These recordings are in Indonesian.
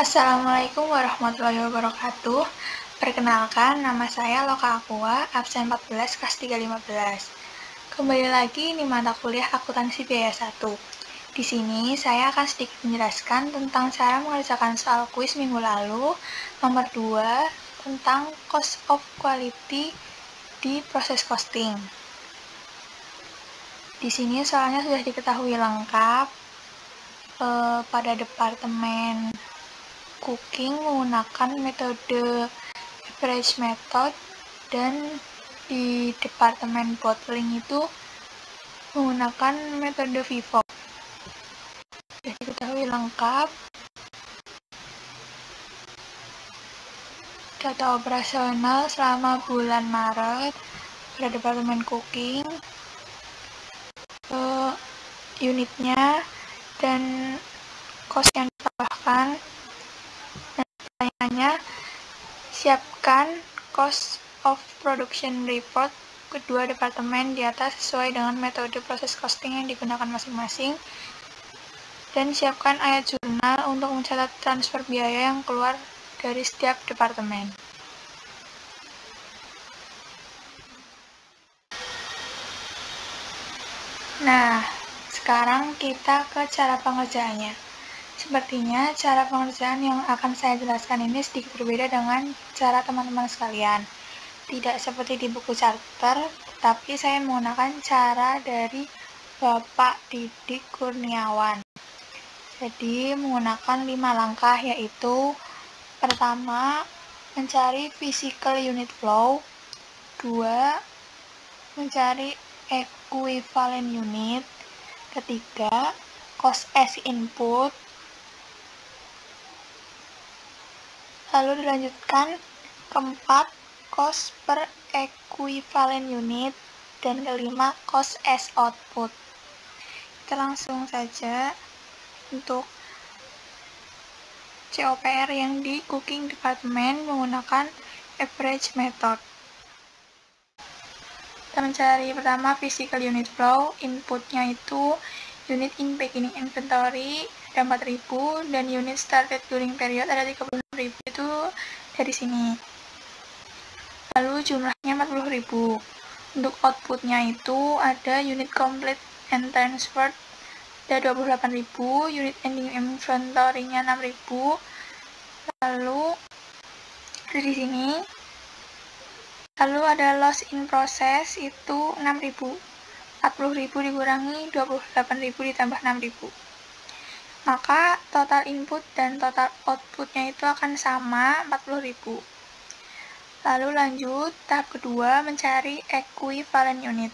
Assalamualaikum warahmatullahi wabarakatuh. Perkenalkan, nama saya Loka Aqua, absen 14 kelas 315. Kembali lagi di mata kuliah Akuntansi Biaya 1. Di sini saya akan sedikit menjelaskan tentang cara mengerjakan soal kuis minggu lalu, nomor 2, tentang cost of quality di proses costing. Di sini soalnya sudah diketahui lengkap pada departemen cooking menggunakan metode average method, dan di departemen bottling itu menggunakan metode FIFO. Sudah diketahui lengkap. Data operasional selama bulan Maret pada departemen cooking, unitnya dan cost yang ditambahkan. Dan pertanyaannya, siapkan cost of production report kedua departemen di atas sesuai dengan metode proses costing yang digunakan masing-masing, dan siapkan ayat jurnal untuk mencatat transfer biaya yang keluar dari setiap departemen. Nah, sekarang kita ke cara pengerjaannya. Sepertinya cara pengerjaan yang akan saya jelaskan ini sedikit berbeda dengan cara teman-teman sekalian. Tidak seperti di buku charter, tetapi saya menggunakan cara dari Bapak Didik Kurniawan. Jadi menggunakan 5 langkah, yaitu pertama, mencari physical unit flow, 2, mencari equivalent unit, ketiga, cost as input, lalu dilanjutkan keempat, cost per equivalent unit, dan kelima, cost as output. Kita langsung saja untuk COPR yang di cooking department menggunakan average method. Kita mencari pertama physical unit flow, inputnya itu unit in beginning inventory ada 4.000 dan unit started during period ada 36.000, itu dari sini. Lalu jumlahnya 40.000. Untuk outputnya itu ada unit complete and transferred ada 28.000, unit ending inventory-nya 6.000. Lalu dari sini, lalu ada loss in process itu 6.000. 40.000 dikurangi 28.000 ditambah 6.000. Maka total input dan total outputnya itu akan sama, 40.000. Lalu lanjut, tahap kedua, mencari equivalent unit.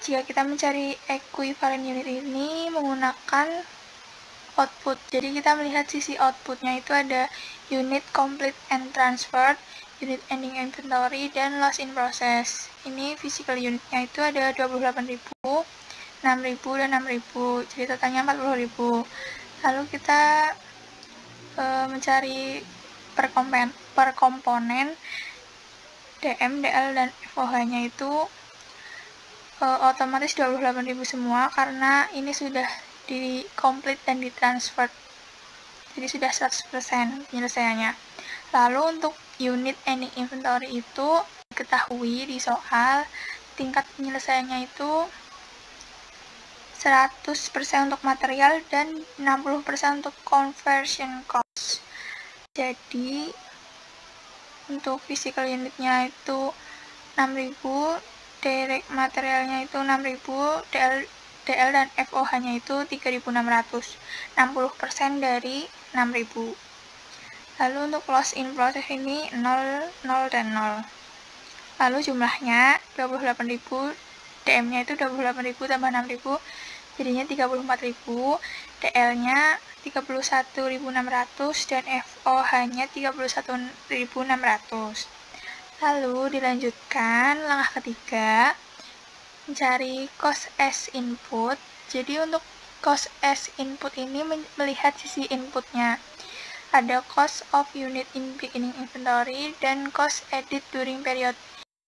Jika kita mencari equivalent unit ini menggunakan output, jadi kita melihat sisi outputnya itu ada unit complete and transferred, unit ending inventory, dan loss in process. Ini physical unitnya itu ada 28.000, 6.000, dan 6.000, jadi totalnya 40.000. Lalu kita mencari per komponen DM, DL, dan FOH-nya itu otomatis 28.000 semua karena ini sudah di complete dan ditransfer, jadi sudah 100% penyelesaiannya. Lalu untuk unit ending inventory itu diketahui di soal tingkat penyelesaiannya itu 100% untuk material dan 60% untuk conversion cost. Jadi untuk physical unitnya itu 6.000, direct materialnya itu 6.000, DL dan FOH-nya itu 3.600, 60% dari 6.000. Lalu untuk loss in process ini 0, 0, dan 0. Lalu jumlahnya 28.000, DM-nya itu 28.000 tambah 6.000, jadinya 34.000, DL-nya 31.600, dan FOH-nya 31.600. Lalu dilanjutkan langkah ketiga, mencari cost as input. Jadi untuk cost as input ini melihat sisi inputnya. Ada cost of unit in beginning inventory dan cost added during period.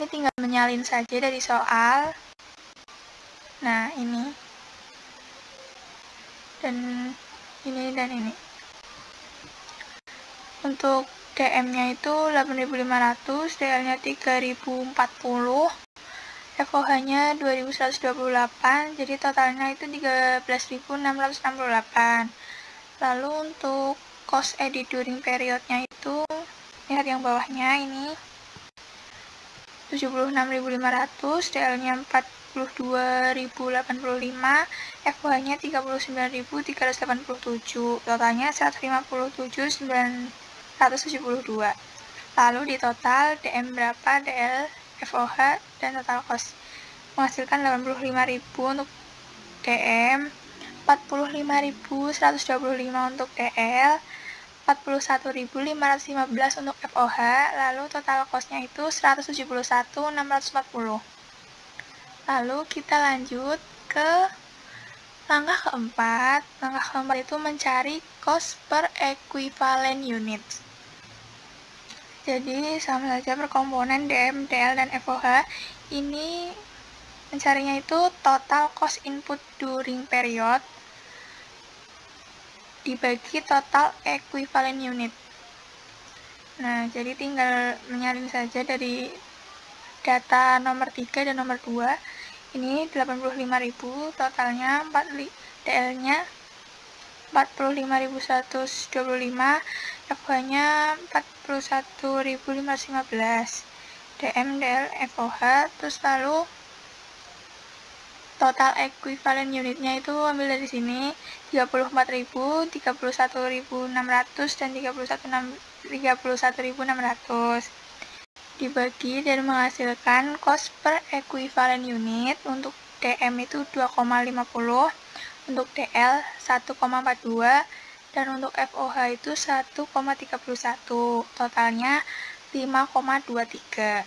Ini tinggal menyalin saja dari soal. Nah, ini. Dan ini dan ini. Untuk DM-nya itu 8.500, DL-nya 3.040, FOH-nya 2.128, jadi totalnya itu 13.668. Lalu untuk cost edit during periodnya itu, lihat yang bawahnya ini, 76.500, DL-nya 42.085, FOH-nya 39.387, totalnya 157.972. Lalu di total DM berapa, DL, FOH, dan total cost menghasilkan 85.000 untuk DM, 45.125 untuk DL, 41.515 untuk FOH, lalu total cost-nya itu 171.640. Lalu kita lanjut ke langkah keempat. Langkah keempat itu mencari cost per equivalent unit. Jadi sama saja per komponen DM, DL, dan FOH. Ini mencarinya itu total cost input during period dibagi total equivalent unit. Nah, jadi tinggal menyalin saja dari data nomor 3 dan nomor 2. Ini 85.000, totalnya DL-nya 45.125, FOH-nya 41.515, DM, DL, FOH, terus lalu total equivalent unitnya itu ambil dari sini 34.000, 31.600, dan 31.600 dibagi dan menghasilkan cost per equivalent unit. Untuk DM itu 2,50, untuk DL 1,42, dan untuk FOH itu 1,31, totalnya 5,23.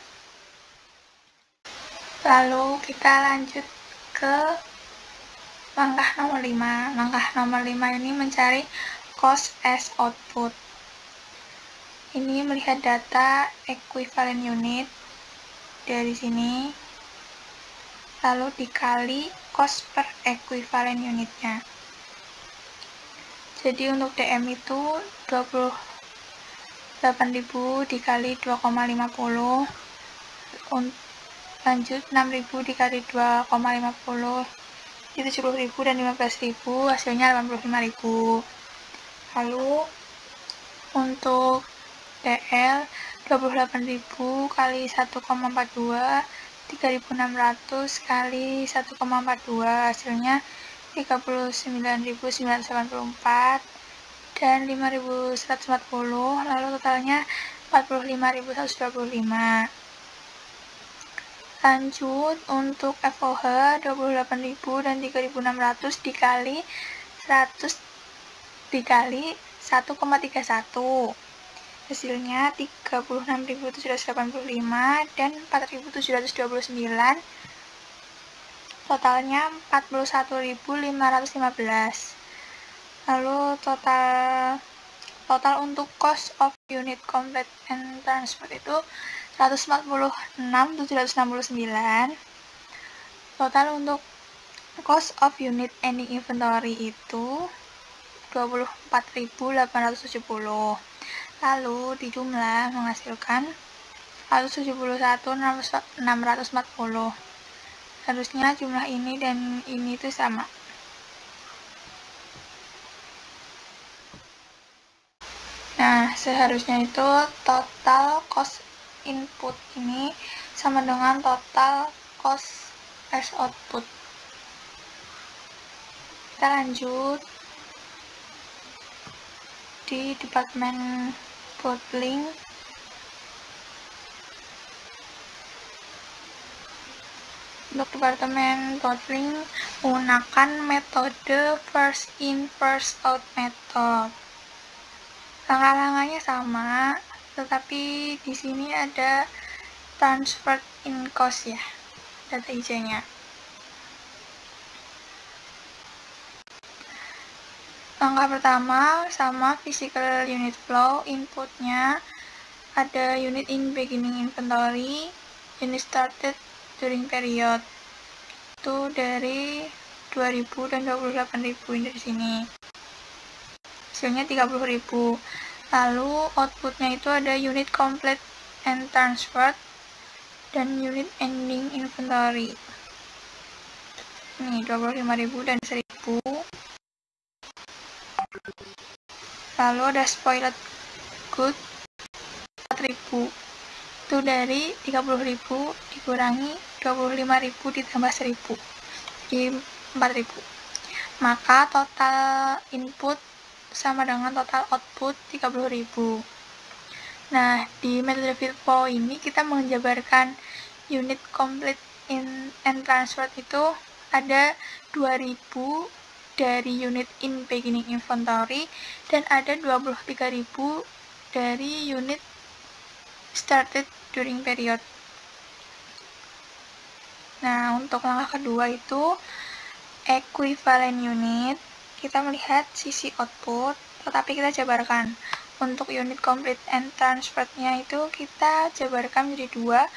Lalu kita lanjut ke langkah nomor 5. Langkah nomor 5 ini mencari cost as output. Ini melihat data equivalent unit dari sini, lalu dikali cost per equivalent unitnya. Jadi untuk DM itu 28.000 dikali 2,50, lanjut 6.000 dikali 2,50, itu 70.000 dan 15.000, hasilnya 85.000. Lalu untuk DL 28.000 kali 1,42, 3.600 kali 1,42, hasilnya 39.984 dan 5.140, lalu totalnya 45.125. Lanjut untuk FOH 28.000 dan 3.600 dikali 100 dikali 1,31, hasilnya 36.785 dan 4.729, totalnya 41.515. Lalu total untuk cost of unit complete and transport itu 146.769. Total untuk cost of unit ending inventory itu 24.870. Lalu dijumlah menghasilkan 171.640. Harusnya jumlah ini dan ini itu sama. Nah, seharusnya itu total cost input ini sama dengan total cost as output. Kita lanjut di departemen bottling. Untuk departemen bottling menggunakan metode first in first out method. Langkah-langkahnya sama, tetapi di sini ada transfer in cost ya, data hijaunya. Langkah pertama sama physical unit flow, inputnya ada unit in beginning inventory, unit started during period, itu dari 2.000 dan 28.000 dari sini. Hasilnya 30.000. Lalu outputnya itu ada unit complete and transferred dan unit ending inventory. Ini 25.000 dan 1.000. Lalu ada spoiled good 4.000. Itu dari 30.000 dikurangi 25.000 ditambah 1.000. Jadi 4.000. Maka total input sama dengan total output 30.000. Nah, di metode FIFO ini kita menjabarkan unit complete and transferred itu ada 2.000 dari unit in beginning inventory dan ada 23.000 dari unit started during period. Nah, untuk langkah kedua itu equivalent unit. Kita melihat sisi output, tetapi kita jabarkan. Untuk unit complete and transferred-nya itu kita jabarkan menjadi dua,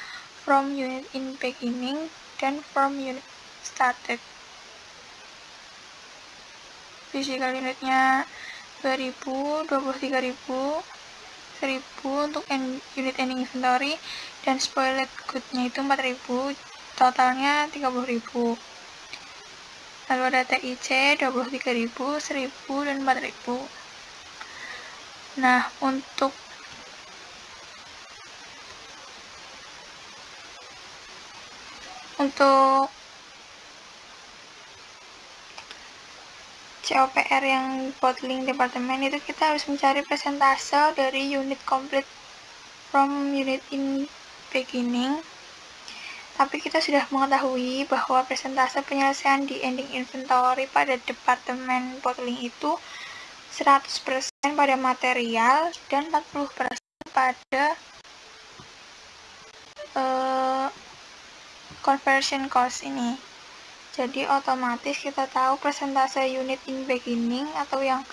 from unit in beginning dan from unit started. Physical unitnya 2.000, 23.000, 1.000 untuk unit ending inventory, dan spoiled good-nya itu 4.000, totalnya 30.000. Lalu ada TIC 23.000, 1.000, dan 4.000. Nah, untuk COPR yang bottling departemen itu kita harus mencari persentase dari unit complete from unit in beginning. Tapi kita sudah mengetahui bahwa persentase penyelesaian di ending inventory pada departemen bottling itu 100% pada material dan 40% pada conversion cost ini. Jadi otomatis kita tahu persentase unit in beginning atau yang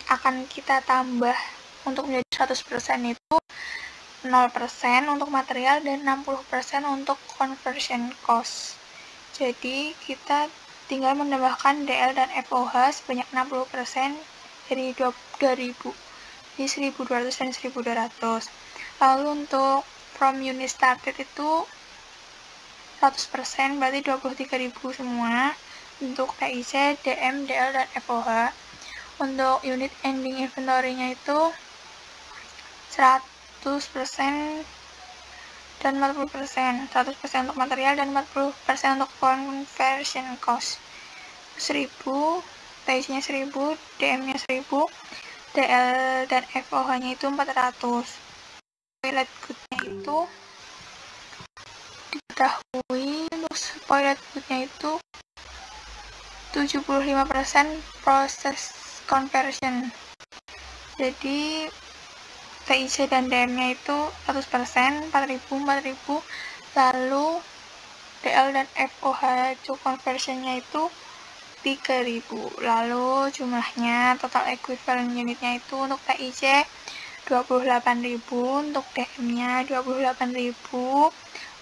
akan kita tambah untuk menjadi 100% itu 0% untuk material dan 60% untuk conversion cost. Jadi kita tinggal menambahkan DL dan FOH sebanyak 60% dari 2.000, di 1.200 dan 1.200. Lalu untuk from unit started itu 100%, berarti 23.000 semua untuk TIC, DM, DL, dan FOH. Untuk unit ending inventory-nya itu 100% dan 40%, 100% untuk material dan 40% untuk conversion cost. 1.000, TIC-nya 1.000, DM-nya 1.000, DL dan FOH-nya itu 400. Spoiled good-nya itu diketahui untuk spoiled good-nya itu 75% proses conversion. Jadi TIC dan DM-nya itu 100%, 4.000, lalu DL dan FOH to conversion-nya itu 3.000. Lalu jumlahnya total equivalent unitnya itu untuk TIC 28.000, untuk DM-nya 28.000,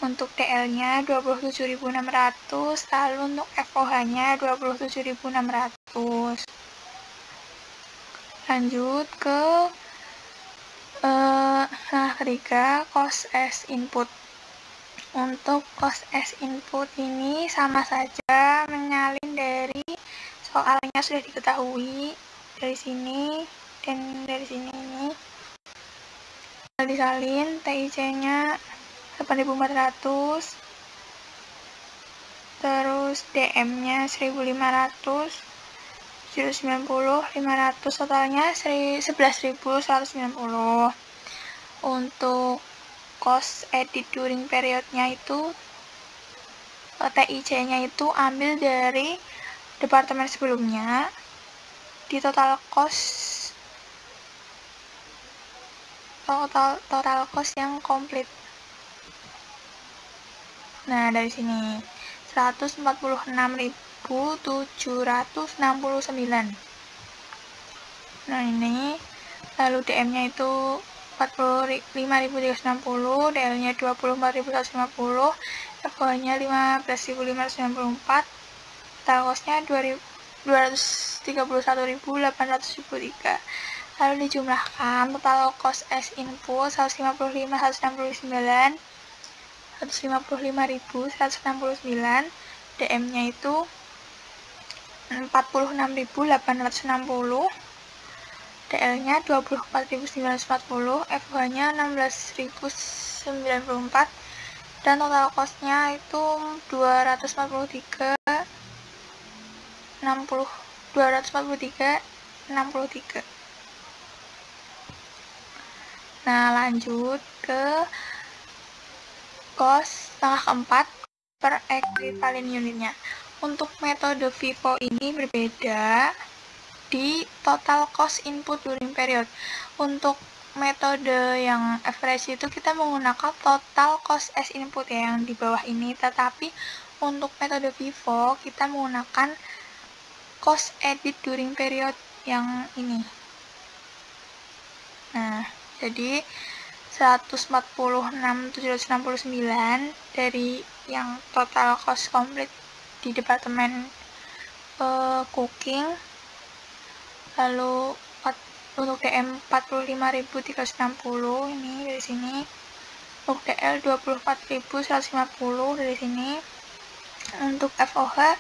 untuk DL-nya 27.600, lalu untuk FOH-nya 27.600. Lanjut ke ketiga, cost as input. Untuk cost as input ini sama saja menyalin dari soalnya sudah diketahui dari sini dan dari sini ini. Disalin TIC-nya 8.400, terus DM-nya 1.500, 790, 500, totalnya 11.190. Untuk cost edit during period-nya itu TIC-nya itu ambil dari departemen sebelumnya di total cost yang komplit. Nah, dari sini 146.769. Nah, ini lalu DM-nya itu 45.360, DL-nya 24.150, FOH-nya 15.594, total cost-nya 231.823. Lalu dijumlahkan total cost as input 155.169, 155.169, DM-nya itu 46.860, DL-nya 24.940, FH-nya 16.094, dan total cost-nya itu 243.63. Nah, lanjut ke cost langkah keempat per equivalent unitnya. Untuk metode FIFO ini berbeda di total cost input during period. Untuk metode yang average itu kita menggunakan total cost as input ya, yang di bawah ini, tetapi untuk metode FIFO kita menggunakan cost edit during period yang ini. Nah, jadi 146.769 dari yang total cost complete di departemen cooking. Lalu untuk DM 45.360 ini dari sini. Untuk DL 24.150 dari sini. Untuk FOH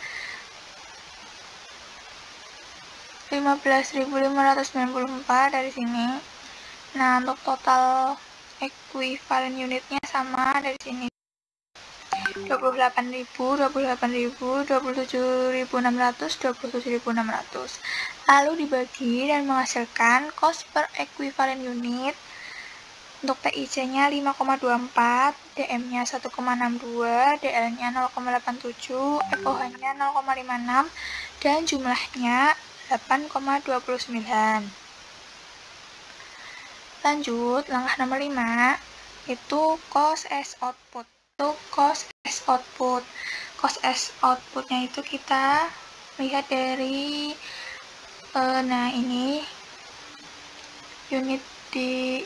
15.594 dari sini. Nah, untuk total equivalent unitnya sama dari sini. 28.000, 27.600, 27.600. Lalu dibagi dan menghasilkan cost per equivalent unit. Untuk TIC-nya 5,24, DM-nya 1,62, DL-nya 0,87, FOH-nya 0,56, dan jumlahnya 8,29. Lanjut, langkah nomor 5, itu cost as output. Untuk cost as output. Cost as outputnya itu kita lihat dari, nah ini, unit di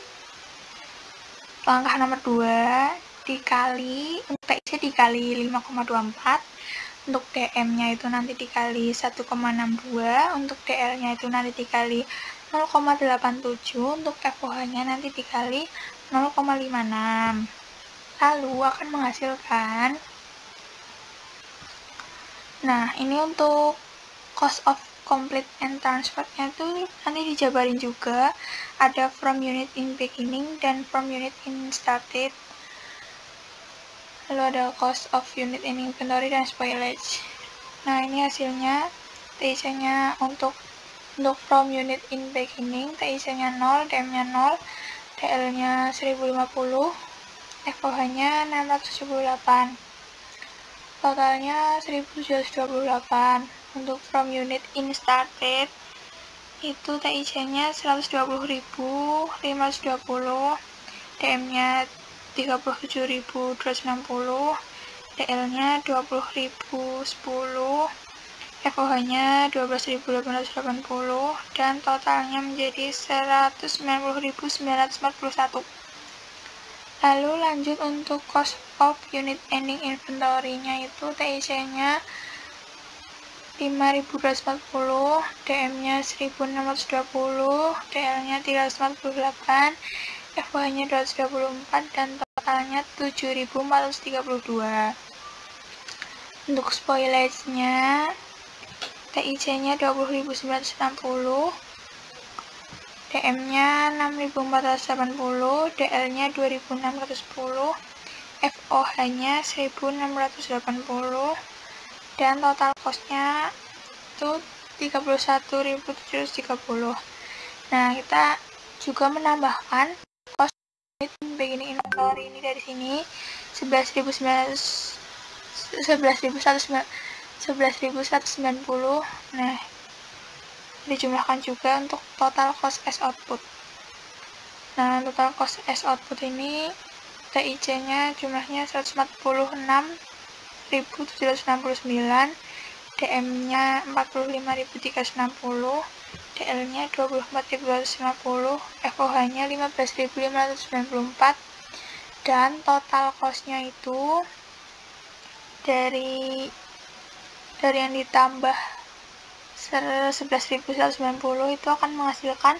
langkah nomor 2, dikali, untuk TIC dikali 5,24, untuk DM-nya itu nanti dikali 1,62, untuk DL-nya itu nanti dikali 0,87, untuk FOH-nya nanti dikali 0,56. Lalu akan menghasilkan, nah ini untuk cost of complete and transfernya itu nanti dijabarin juga, ada from unit in beginning dan from unit in started. Lalu ada cost of unit in inventory dan spoilage. Nah, ini hasilnya. TIC-nya untuk from unit in beginning, TIC-nya 0, DM-nya 0, DL-nya 1050, FOH-nya 678, totalnya 1728. Untuk from unit in started itu TIC-nya 120.520, DM-nya 37.260, DL-nya 20.010, FOH-nya 12.880, dan totalnya menjadi 190.941. Lalu lanjut untuk cost of unit ending inventory-nya itu TIC-nya 5.240, DM-nya 1.620, DL-nya 348, FOH-nya 224, dan totalnya 7.432. Untuk spoilage-nya TIC-nya 20.960, DM-nya 6.480, DL-nya 2.610, FOH-nya 1.680, dan total cost-nya itu 31.730. Nah, kita juga menambahkan cost unit beginning inventory ini dari sini 11.190. Nah, dijumlahkan juga untuk total cost as output. Nah, total cost as output ini TIC-nya jumlahnya 146.769, DM-nya 45.360, DL-nya 24.250, FOH-nya 15.594, dan total cost-nya itu dari yang ditambah 11.190 itu akan menghasilkan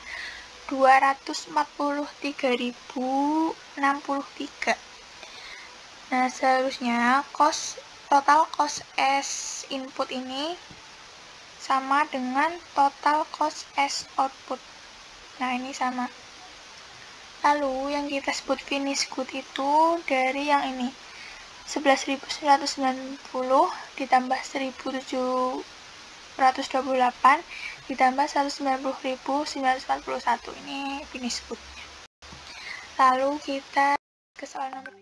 243.063. Nah, seharusnya total cost as input ini sama dengan total cost as output. Nah, ini sama. Lalu yang kita sebut finish good itu dari yang ini 11.990 ditambah 1.728 ditambah 190.941. Ini finish good. Lalu kita ke soal nomor